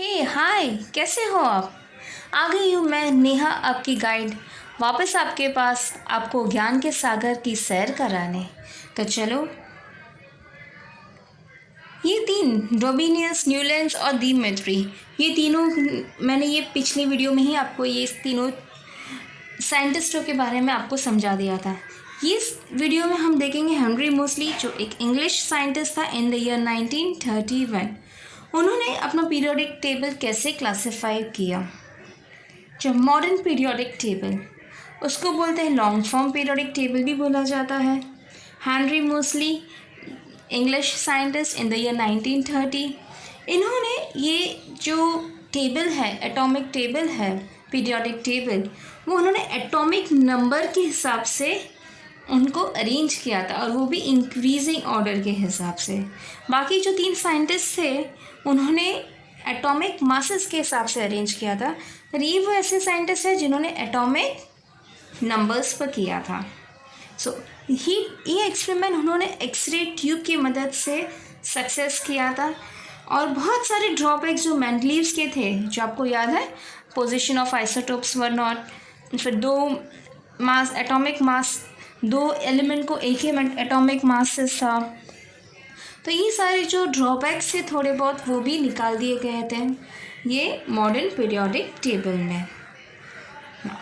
हे हाय, कैसे हो आप? आ गई हूँ मैं नेहा, आपकी गाइड, वापस आपके पास आपको ज्ञान के सागर की सैर कराने। तो चलो, ये तीन रोबिनियस, न्यूलैंड्स और दिमित्री, ये तीनों मैंने ये पिछले वीडियो में ही आपको ये तीनों साइंटिस्टों के बारे में आपको समझा दिया था। ये इस वीडियो में हम देखेंगे हेनरी मोसली, जो एक इंग्लिश साइंटिस्ट था इन द ईयर 1931। उन्होंने अपना पीरियोडिक टेबल कैसे क्लासिफाई किया। जो मॉडर्न पीरियोडिक टेबल, उसको बोलते हैं लॉन्ग फॉर्म पीरियोडिक टेबल भी बोला जाता है। Henry Moseley, English scientist in the year 1930, इन्होंने ये जो टेबल है, एटॉमिक टेबल है, पीरियोडिक टेबल, वो उन्होंने एटॉमिक नंबर के हिसाब से उनको अरेंज किया था, और वो भी इंक्रीजिंग ऑर्डर के हिसाब से। बाकी जो तीन साइंटिस्ट थे उन्होंने एटॉमिक मासेस के हिसाब से अरेंज किया था, और ये वो ऐसे साइंटिस्ट हैं जिन्होंने एटॉमिक नंबर्स पर किया था। ये एक्सपेरिमेंट उन्होंने एक्सरे ट्यूब की मदद से सक्सेस किया था, और बहुत सारे ड्रॉबैक्स जो मेंडलीव्स के थे, जो आपको याद है, position of isotopes were not, फिर दो मास, एटॉमिक मास, दो एलिमेंट को एक ही एटॉमिक मास से था। तो ये सारे जो ड्रॉबैक्स थे थोड़े बहुत, वो भी निकाल दिए गए थे ये मॉडर्न पीरियोडिक टेबल में।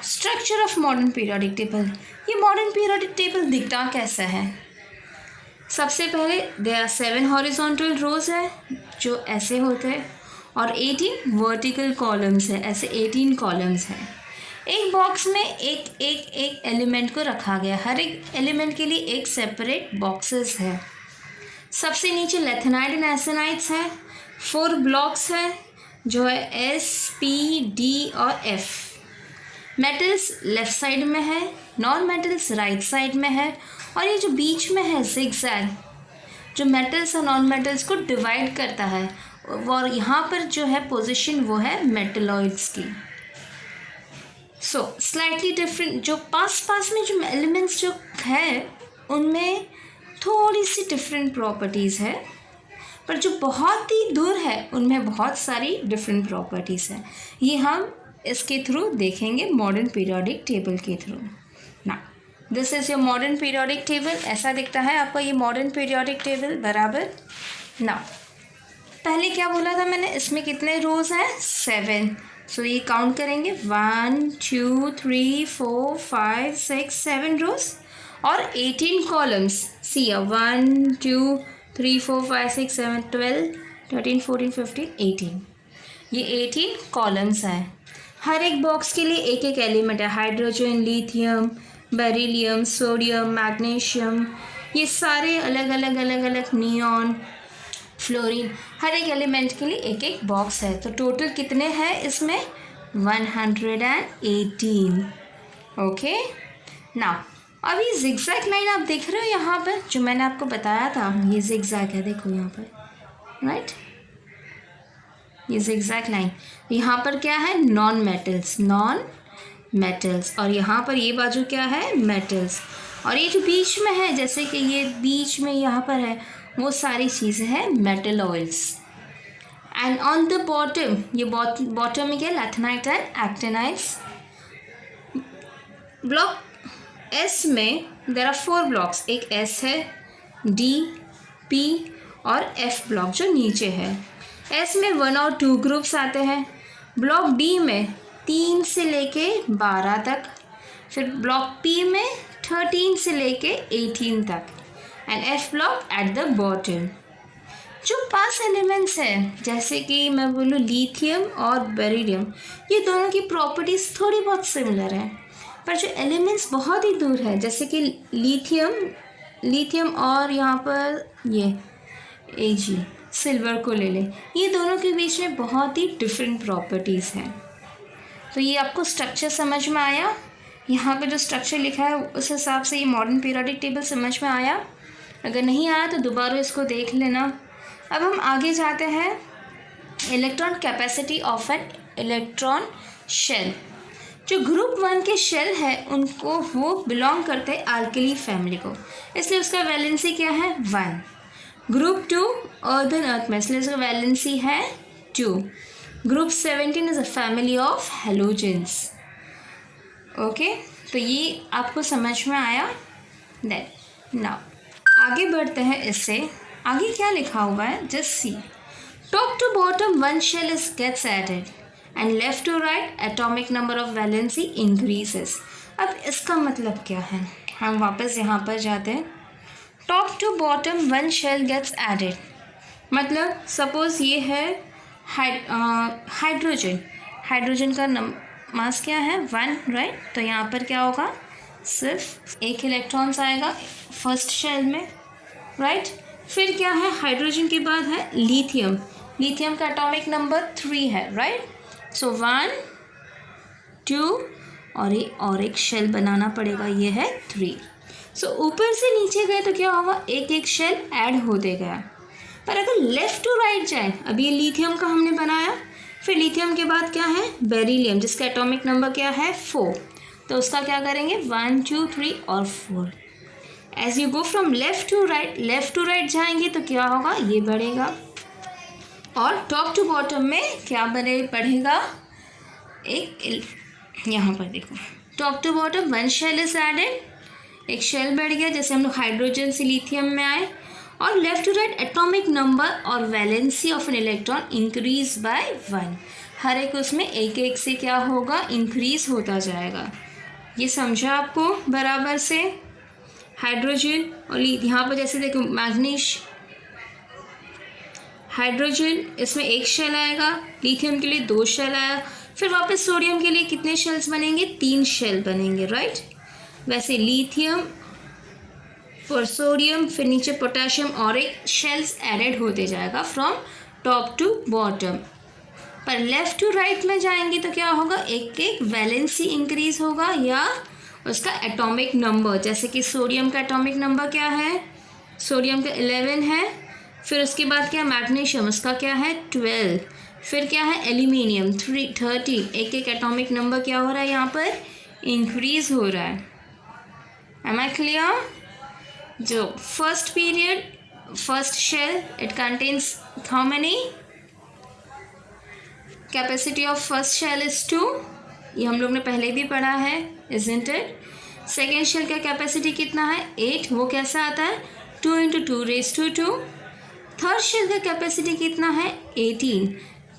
Structure of modern periodic table, ये मॉडर्न पीरियोडिक टेबल दिखता कैसा है? सबसे पहले देयर आर 7 हॉरिजॉन्टल रोज है जो ऐसे होते हैं, और 18 वर्टिकल कॉलम्स है, ऐसे 18 कॉलम्स हैं। एक बॉक्स में एक एलिमेंट को रखा गया, हर एक एलिमेंट के लिए एक सेपरेट बॉक्सेस है। सबसे नीचे लेथेनाइड एंड एसेनाइड्स है, 4 ब्लॉक्स है जो है एस, पी, डी और एफ। मेटल्स लेफ्ट साइड में है, नॉन मेटल्स राइट साइड में है, और ये जो बीच में है जिगजैग, जो मेटल्स और नॉन मेटल्स को डिवाइड करता है, और यहाँ पर जो है पोजीशन वो है मेटलॉइड्स की। स्लाइटली डिफरेंट, जो पास में जो एलिमेंट्स जो है उनमें थोड़ी सी डिफरेंट प्रॉपर्टीज़ है, पर जो बहुत ही दूर है उनमें बहुत सारी डिफरेंट प्रॉपर्टीज़ है। ये हम इसके थ्रू देखेंगे, मॉडर्न पीरियोडिक टेबल के थ्रू। ना, this is your modern periodic table. ऐसा दिखता है आपका ये मॉडर्न पीरियोडिक टेबल, बराबर ना। पहले क्या बोला था मैंने, इसमें कितने रोज़ हैं? 7। ये काउंट करेंगे, 1 2 3 4 5 6 7 रोज़, और 18 कॉलम्स। सी 1 2 3 4 5 6 7 12 13 14 15 18, ये 18 कॉलम्स हैं। हर एक बॉक्स के लिए एक एलिमेंट है, hydrogen, lithium, beryllium, sodium, magnesium, ये सारे अलग अलग नियॉन, फ्लोरीन, हर एक एलिमेंट के लिए एक बॉक्स है। तो टोटल कितने हैं इसमें? 118। ओके ना। अब ये जिगजैग लाइन आप देख रहे हो यहाँ पर, जो मैंने आपको बताया था, ये जिगजैग है, देखो यहाँ पर, राइट, ये जिगजैग लाइन। यहाँ पर क्या है? नॉन मेटल्स, और यहाँ पर ये बाजू क्या है? मेटल्स। और ये जो बीच में है, जैसे कि ये बीच में यहाँ पर है, वो सारी चीज़ें हैं metalloids. And on the bottom, ये बॉटम में क्या? लैथेनाइट एंड एक्टिनाइड्स। ब्लॉक एस में देयर आर 4 ब्लॉक्स, एक एस है, डी, पी और एफ ब्लॉक जो नीचे है। एस में 1 और 2 ग्रुप्स आते हैं। ब्लॉक डी में 3 से लेके 12 तक, फिर ब्लॉक पी में 13 से लेके 18 तक, and F block at the bottom. जो पास एलिमेंट्स हैं, जैसे कि मैं बोलूँ लिथियम और बेरिलियम, ये दोनों की प्रॉपर्टीज़ थोड़ी बहुत सिमिलर हैं, पर जो एलिमेंट्स बहुत ही दूर है, जैसे कि लिथियम और यहाँ पर ये Ag, सिल्वर को ले लें, ये दोनों के बीच में बहुत ही डिफरेंट प्रॉपर्टीज़ हैं। तो ये आपको स्ट्रक्चर समझ में आया? यहाँ पे जो स्ट्रक्चर लिखा है उस हिसाब से ये मॉडर्न पीरियोडिक टेबल समझ में आया? अगर नहीं आया तो दोबारा इसको देख लेना। अब हम आगे जाते हैं, electron capacity of an electron shell. जो ग्रुप 1 के शेल है उनको, वो बिलोंग करते हैं अल्कली फैमिली को, इसलिए उसका वैलेंसी क्या है? 1। ग्रुप 2 अर्थ में, इसलिए उसका वैलेंसी है 2. Group 17 is a family of halogens. Okay, तो ये आपको समझ में आया। देन नाउ आगे बढ़ते हैं। इससे आगे क्या लिखा हुआ है, just see. Top to bottom one shell is gets added and left to right atomic number of valency increases. अब इसका मतलब क्या है, हम वापस यहाँ पर जाते हैं। Top to bottom one shell gets added मतलब सपोज ये है हाइड्रोजन। हाइड्रोजन का मास क्या है 1, राइट। तो यहाँ पर क्या होगा, सिर्फ एक इलेक्ट्रॉन्स आएगा फर्स्ट शेल में, राइट। फिर क्या है, हाइड्रोजन के बाद है लिथियम। लिथियम का एटॉमिक नंबर 3 है, राइट। सो 1 2 और एक शेल बनाना पड़ेगा, ये है 3। सो ऊपर से नीचे गए तो क्या होगा, एक एक शेल ऐड होते गया। पर अगर लेफ़्ट टू राइट जाए, अभी ये लिथियम का हमने बनाया, फिर लिथियम के बाद क्या है बेरिलियम, जिसका एटॉमिक नंबर क्या है 4। तो उसका क्या करेंगे 1 2 3 और 4। As you go from left to right जाएंगे तो क्या होगा, ये बढ़ेगा। और टॉप टू बॉटम में क्या बढ़ेगा, एक यहाँ पर देखो, top to bottom one shell is added, एक शेल बढ़ गया, जैसे हम लोग हाइड्रोजन से लिथियम में आए। और left to right atomic number और valency of an electron increase by 1। हर एक उसमें एक एक से क्या होगा, इंक्रीज होता जाएगा। ये समझा आपको बराबर से। हाइड्रोजन और यहाँ पर जैसे देखो मैग्नीश हाइड्रोजन, इसमें एक शेल आएगा, लिथियम के लिए 2 शेल आया, फिर वापस सोडियम के लिए कितने शेल्स बनेंगे, 3 शेल बनेंगे, राइट। वैसे लिथियम और सोडियम, फिर नीचे पोटेशियम और एक शेल्स एडेड होते जाएगा फ्रॉम टॉप टू बॉटम। पर लेफ़्ट टू राइट में जाएंगे तो क्या होगा, एक एक वैलेंसी इंक्रीज होगा या उसका एटॉमिक नंबर। जैसे कि सोडियम का एटॉमिक नंबर क्या है, सोडियम का 11 है। फिर उसके बाद क्या, मैग्नीशियम, उसका क्या है 12। फिर क्या है एल्यूमिनियम 13। एक एक एटॉमिक नंबर क्या हो रहा है, यहाँ पर इंक्रीज हो रहा है। Am I clear? जो first shell it contains how many, capacity of first shell is 2। ये हम लोग ने पहले भी पढ़ा है, इजंट इट। सेकेंड शेल का कैपेसिटी कितना है 8, वो कैसा आता है 2 × 2⁻²। थर्ड शेल का कैपेसिटी कितना है 18,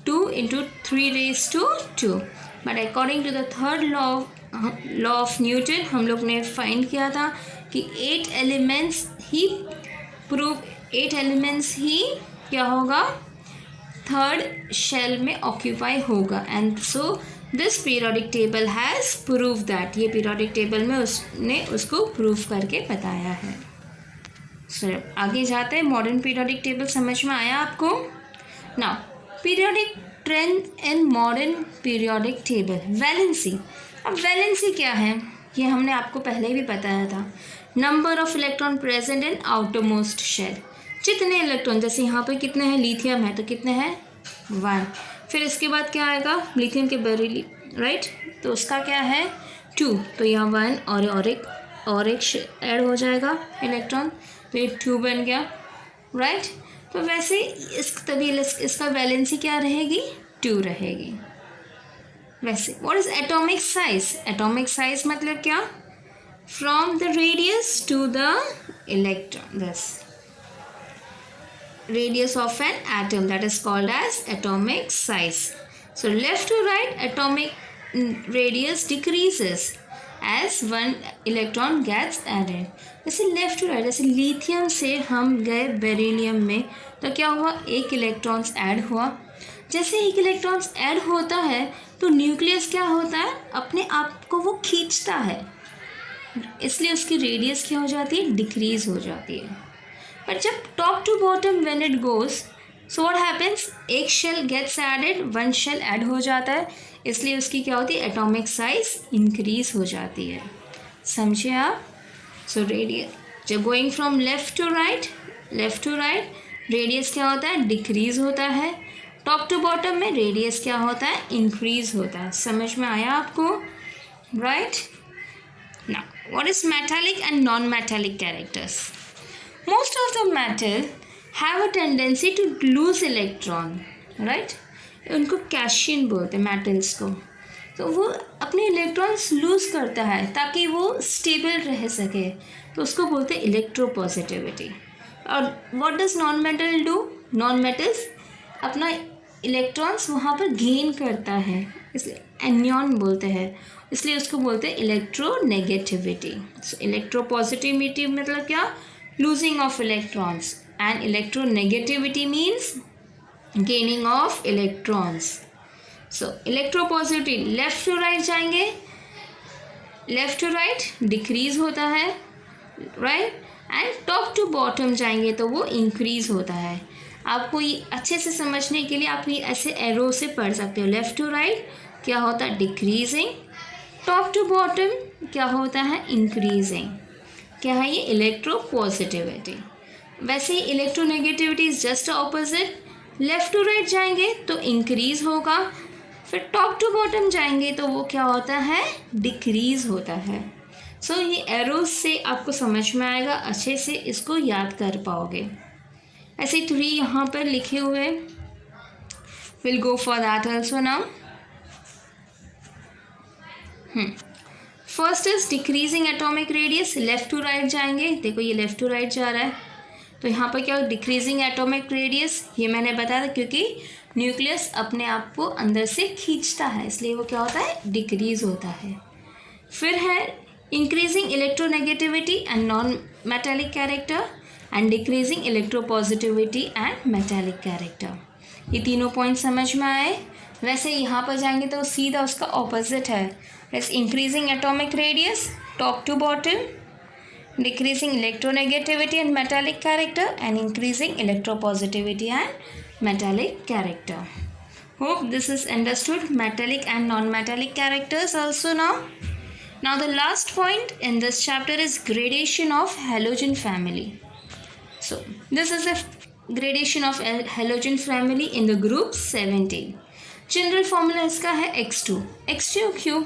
2 × 3⁻²। But according to the third law of Newton हम लोग ने फाइंड किया था कि 8 एलिमेंट्स ही क्या होगा, थर्ड शेल में ऑक्यूपाई होगा। And so this periodic table has prove that, ये पीरियोडिक टेबल में उसने उसको प्रूव करके बताया है। सो आगे जाते हैं, मॉडर्न पीरियोडिक टेबल समझ में आया आपको। Now periodic trend in modern periodic table, valency. अब वैलेंसी क्या है, ये हमने आपको पहले भी बताया था। Number of electron present in outermost shell, जितने इलेक्ट्रॉन, जैसे यहाँ पर कितने हैं, लिथियम है तो कितने हैं 1। फिर इसके बाद क्या आएगा, लिथियम के बेरिलियम, राइट, तो उसका क्या है 2। तो यहाँ 1 और एक ऐड हो जाएगा इलेक्ट्रॉन, तो ये 2 बन गया, राइट। तो वैसे इसका वैलेंसी क्या रहेगी 2 रहेगी। वैसे what is atomic size, atomic size मतलब क्या, from the radius to the electron, this radius of an atom, that is called as atomic size. So left to right atomic radius decreases as one electron gets added. जैसे left to right, जैसे lithium से हम गए beryllium में तो क्या हुआ, एक इलेक्ट्रॉन्स ऐड हुआ। जैसे एक इलेक्ट्रॉन्स ऐड होता है तो न्यूक्लियस क्या होता है, अपने आप को वो खींचता है, इसलिए उसकी रेडियस क्या हो जाती है, डिक्रीज हो जाती है। पर जब top to bottom when it goes, so what happens, एक shell gets added, 1 shell add हो जाता है, इसलिए उसकी क्या होती है, एटॉमिक साइज इंक्रीज हो जाती है। समझे आप? सो रेडियस जब going from left to right radius क्या होता है, डिक्रीज होता है। टॉप टू बॉटम में रेडियस क्या होता है, इंक्रीज होता है। समझ में आया आपको, right. Now what is metallic and non metallic characters. Most of the metal have a tendency to lose electron, right? उनको कैशियन बोलते हैं, मेटल्स को। तो वो अपने इलेक्ट्रॉन्स लूज़ करता है ताकि वो स्टेबल रह सके, तो उसको बोलते हैं इलेक्ट्रोपॉजिटिविटी। और what does non metal do? Non metals अपना इलेक्ट्रॉन्स वहाँ पर गेन करता है, इसलिए एनियन बोलते हैं, इसलिए उसको बोलते हैं इलेक्ट्रोनेगेटिविटी। सो इलेक्ट्रोपॉजिटिविटी मतलब क्या? Losing of electrons, and electronegativity means gaining of electrons. So electropositive left to right जाएंगे, लेफ्ट टू राइट डिक्रीज होता है, right, and top to bottom जाएंगे तो वो इंक्रीज होता है। आपको ये अच्छे से समझने के लिए आप ये ऐसे एरो से पढ़ सकते हो। लेफ्ट टू राइट क्या होता है? डिक्रीजिंग। टॉप टू बॉटम क्या होता है? इंक्रीजिंग। क्या है ये? इलेक्ट्रोपॉजिटिविटी। वैसे ही electronegativity is just opposite. Left to right जाएंगे तो इंक्रीज होगा, फिर टॉप टू बॉटम जाएंगे तो वो क्या होता है? डिक्रीज होता है। सो ये एरोज से आपको समझ में आएगा, अच्छे से इसको याद कर पाओगे। ऐसे 3 यहाँ पर लिखे हुए, will go for that also now. First is decreasing atomic radius. Left to right जाएंगे, देखो ये लेफ्ट टू राइट जा रहा है, तो यहाँ पर क्या? Decreasing atomic radius. ये मैंने बताया था क्योंकि न्यूक्लियस अपने आप को अंदर से खींचता है, इसलिए वो क्या होता है? डिक्रीज होता है। फिर है increasing electronegativity and non metallic character, and decreasing electropositivity and metallic character. ये तीनों पॉइंट समझ में आए। वैसे यहाँ पर जाएंगे तो सीधा उसका ऑपोजिट है। जैसे increasing atomic radius top to bottom, decreasing electronegativity and metallic character, and increasing electropositivity and metallic character. Hope this is understood, metallic and non-metallic characters also now. Now the last point in this chapter is gradation of halogen family. So this is a gradation of halogen family in the group 17. General formula इसका है X2। X2 क्यों?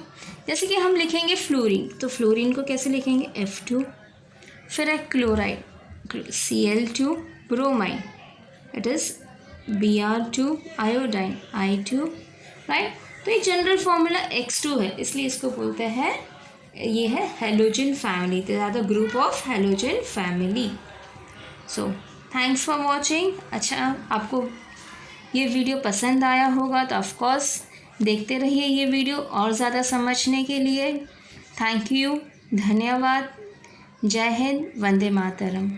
जैसे कि हम लिखेंगे fluorine, तो fluorine को कैसे लिखेंगे? F2। फिर है chloride, Cl2, bromine, it is Br2, iodine, I2, right. तो ये जनरल फॉर्मूला X2 है, इसलिए इसको बोलते हैं, ये है halogen family, they are the group of halogen family. So thanks for watching. अच्छा, आपको ये वीडियो पसंद आया होगा तो ऑफकोर्स देखते रहिए ये वीडियो और ज़्यादा समझने के लिए। थैंक यू, धन्यवाद। जय हिंद, वंदे मातरम।